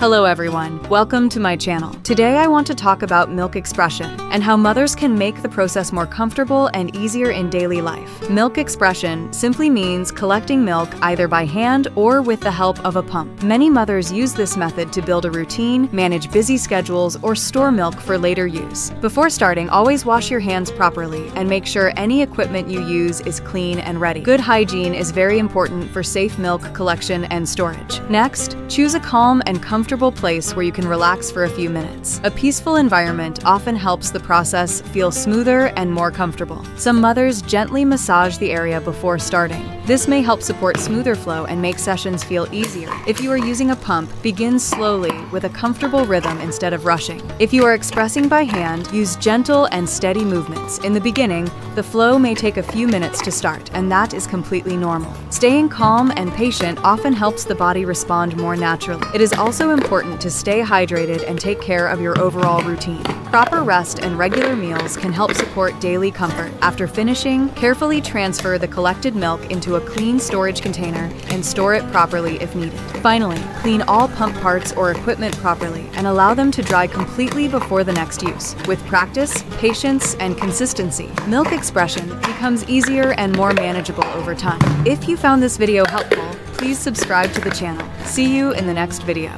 Hello everyone, welcome to my channel. Today I want to talk about milk expression and how mothers can make the process more comfortable and easier in daily life. Milk expression simply means collecting milk either by hand or with the help of a pump. Many mothers use this method to build a routine, manage busy schedules, or store milk for later use. Before starting, always wash your hands properly and make sure any equipment you use is clean and ready. Good hygiene is very important for safe milk collection and storage. Next, choose a calm and comfortable place where you can relax for a few minutes. A peaceful environment often helps the process feel smoother and more comfortable. Some mothers gently massage the area before starting. This may help support smoother flow and make sessions feel easier. If you are using a pump, begin slowly with a comfortable rhythm instead of rushing. If you are expressing by hand, use gentle and steady movements. In the beginning, the flow may take a few minutes to start, and that is completely normal. Staying calm and patient often helps the body respond more naturally. It is also important to stay hydrated and take care of your overall routine. Proper rest and regular meals can help support daily comfort. After finishing, carefully transfer the collected milk into a clean storage container and store it properly if needed. Finally, clean all pump parts or equipment properly and allow them to dry completely before the next use. With practice, patience, and consistency, milk expression becomes easier and more manageable over time. If you found this video helpful, please subscribe to the channel. See you in the next video.